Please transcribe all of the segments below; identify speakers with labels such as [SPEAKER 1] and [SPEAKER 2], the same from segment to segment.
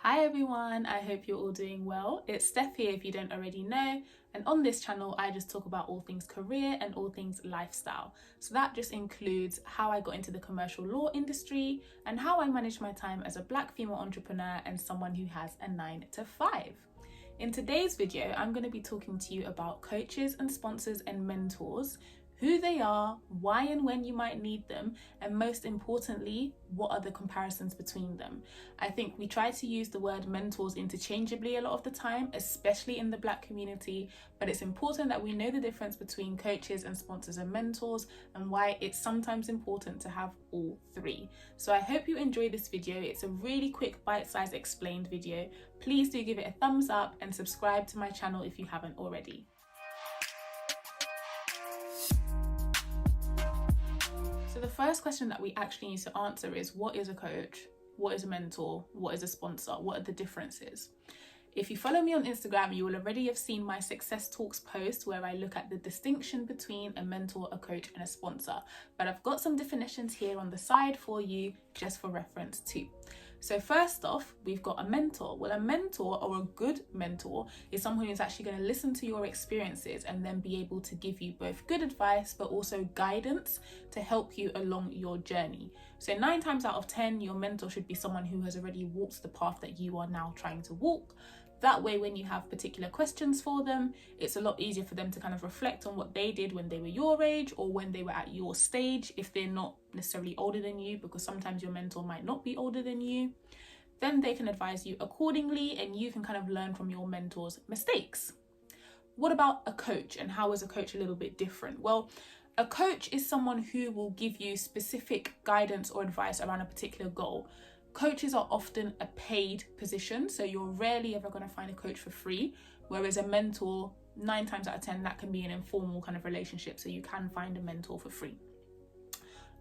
[SPEAKER 1] Hi everyone, I hope you're all doing well. It's Steph here if you don't already know, and on this channel I just talk about all things career and all things lifestyle. So that just includes how I got into the commercial law industry and how I manage my time as a black female entrepreneur and someone who has a 9 to 5. In today's video, I'm going to be talking to you about coaches and sponsors and mentors, who they are, why and when you might need them, and most importantly, what are the comparisons between them. I think we try to use the word mentors interchangeably a lot of the time, especially in the black community, but it's important that we know the difference between coaches and sponsors and mentors and why it's sometimes important to have all three. So I hope you enjoy this video. It's a really quick bite-sized explained video. Please do give it a thumbs up and subscribe to my channel if you haven't already. So the first question that we actually need to answer is, what is a coach? What is a mentor? What is a sponsor? What are the differences? If you follow me on Instagram, you will already have seen my Success Talks post where I look at the distinction between a mentor, a coach, and a sponsor. But I've got some definitions here on the side for you just for reference too. So first off, we've got a mentor. Well, a mentor or a good mentor is someone who's actually going to listen to your experiences and then be able to give you both good advice, but also guidance to help you along your journey. So 9 times out of 10, your mentor should be someone who has already walked the path that you are now trying to walk. That way, when you have particular questions for them, it's a lot easier for them to kind of reflect on what they did when they were your age or when they were at your stage, if they're not necessarily older than you, because sometimes your mentor might not be older than you. Then they can advise you accordingly and you can kind of learn from your mentor's mistakes. What about a coach, and how is a coach a little bit different? Well, a coach is someone who will give you specific guidance or advice around a particular goal. Coaches are often a paid position, so you're rarely ever going to find a coach for free, whereas a mentor, 9 times out of 10, that can be an informal kind of relationship, so you can find a mentor for free.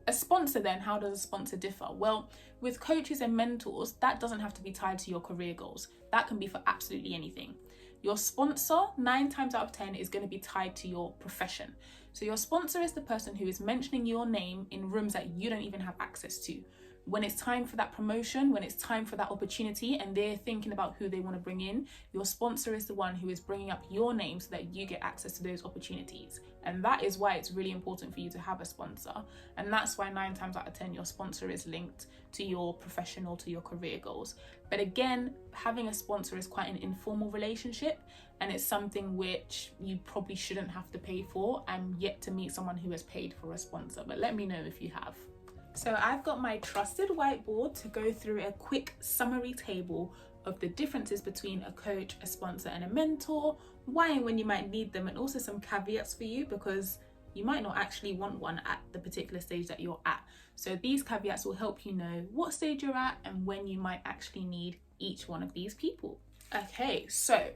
[SPEAKER 1] A sponsor then, how does a sponsor differ? Well, with coaches and mentors, that doesn't have to be tied to your career goals. That can be for absolutely anything. Your sponsor, 9 times out of 10, is going to be tied to your profession. So your sponsor is the person who is mentioning your name in rooms that you don't even have access to. When it's time for that promotion, when it's time for that opportunity and they're thinking about who they want to bring in, your sponsor is the one who is bringing up your name so that you get access to those opportunities. And that is why it's really important for you to have a sponsor. And that's why 9 times out of 10, your sponsor is linked to your professional, to your career goals. But again, having a sponsor is quite an informal relationship, and it's something which you probably shouldn't have to pay for. I'm yet to meet someone who has paid for a sponsor, but let me know if you have. So I've got my trusted whiteboard to go through a quick summary table of the differences between a coach, a sponsor, and a mentor, why and when you might need them, and also some caveats for you because you might not actually want one at the particular stage that you're at. So these caveats will help you know what stage you're at and when you might actually need each one of these people. Okay, so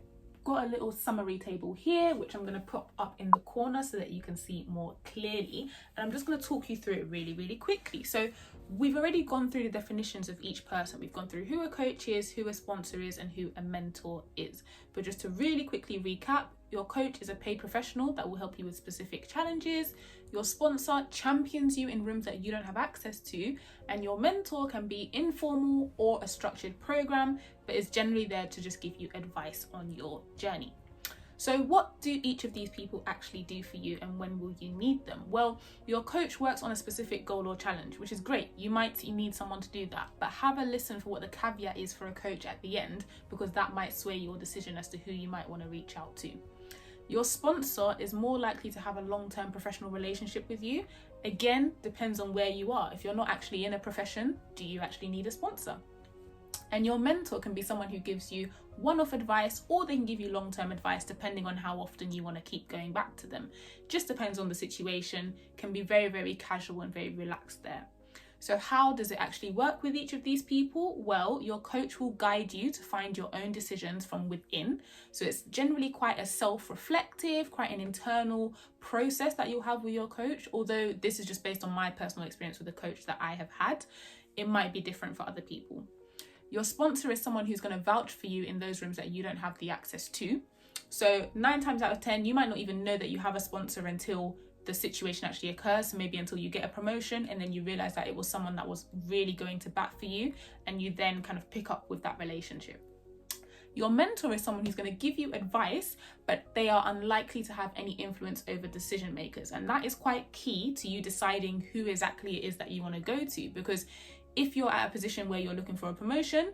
[SPEAKER 1] got a little summary table here which I'm going to prop up in the corner so that you can see more clearly, and I'm just going to talk you through it really quickly. So we've already gone through the definitions of each person. We've gone through who a coach is, who a sponsor is, and who a mentor is. But just to really quickly recap, your coach is a paid professional that will help you with specific challenges. Your sponsor champions you in rooms that you don't have access to, and your mentor can be informal or a structured program, but is generally there to just give you advice on your journey. So what do each of these people actually do for you, and when will you need them? Well, your coach works on a specific goal or challenge, which is great. You might need someone to do that, but have a listen for what the caveat is for a coach at the end, because that might sway your decision as to who you might want to reach out to. Your sponsor is more likely to have a long-term professional relationship with you. Again, depends on where you are. If you're not actually in a profession, do you actually need a sponsor? And your mentor can be someone who gives you one-off advice, or they can give you long-term advice depending on how often you want to keep going back to them. Just depends on the situation, can be very casual and very relaxed there. So how does it actually work with each of these people? Well, your coach will guide you to find your own decisions from within. So it's generally quite a self-reflective, quite an internal process that you'll have with your coach. Although this is just based on my personal experience with the coach that I have had, it might be different for other people. Your sponsor is someone who's going to vouch for you in those rooms that you don't have the access to. So 9 times out of 10, you might not even know that you have a sponsor until the situation actually occurs. So maybe until you get a promotion, and then you realize that it was someone that was really going to bat for you, and you then kind of pick up with that relationship. Your mentor is someone who's going to give you advice, but they are unlikely to have any influence over decision makers. And that is quite key to you deciding who exactly it is that you want to go to. Because if you're at a position where you're looking for a promotion,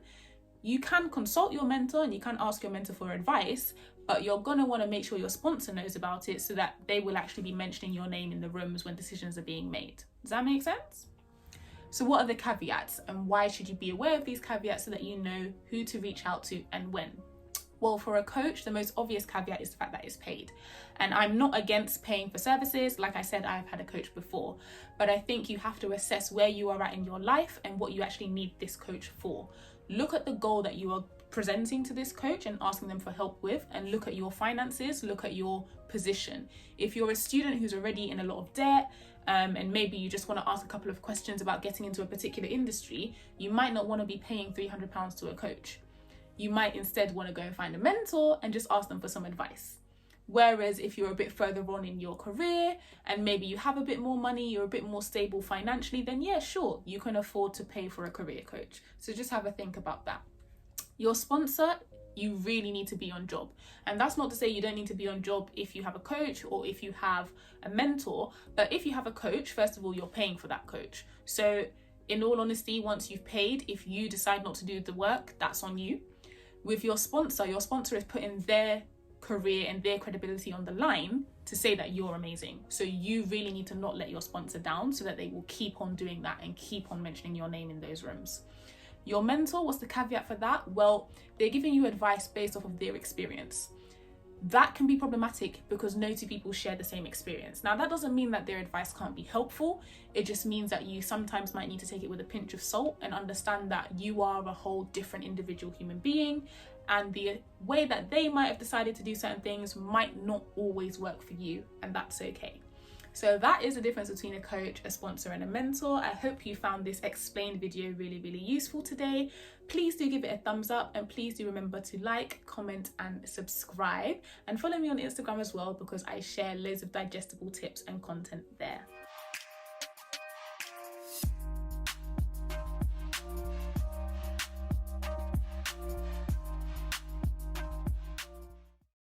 [SPEAKER 1] you can consult your mentor and you can ask your mentor for advice, but you're going to want to make sure your sponsor knows about it so that they will actually be mentioning your name in the rooms when decisions are being made. Does that make sense? So what are the caveats, and why should you be aware of these caveats so that you know who to reach out to and when? Well, for a coach, the most obvious caveat is the fact that it's paid. And I'm not against paying for services. Like I said, I've had a coach before, but I think you have to assess where you are at in your life and what you actually need this coach for. Look at the goal that you are presenting to this coach and asking them for help with, and look at your finances, look at your position. If you're a student who's already in a lot of debt, and maybe you just want to ask a couple of questions about getting into a particular industry, you might not want to be paying £300 to a coach. You might instead want to go and find a mentor and just ask them for some advice. Whereas if you're a bit further on in your career and maybe you have a bit more money, you're a bit more stable financially, then yeah, sure, you can afford to pay for a career coach. So just have a think about that. Your sponsor, you really need to be on job. And that's not to say you don't need to be on job if you have a coach or if you have a mentor, but if you have a coach, first of all, you're paying for that coach. So in all honesty, once you've paid, if you decide not to do the work, that's on you. With your sponsor is putting their career and their credibility on the line to say that you're amazing. So you really need to not let your sponsor down so that they will keep on doing that and keep on mentioning your name in those rooms. Your mentor, what's the caveat for that? Well, they're giving you advice based off of their experience. That can be problematic because no two people share the same experience. Now, that doesn't mean that their advice can't be helpful. It just means that you sometimes might need to take it with a pinch of salt and understand that you are a whole different individual human being, and the way that they might have decided to do certain things might not always work for you, and that's okay. So that is the difference between a coach, a sponsor, and a mentor. I hope you found this explained video really, really useful today. Please do give it a thumbs up, and please do remember to like, comment, and subscribe. And follow me on Instagram as well, because I share loads of digestible tips and content there.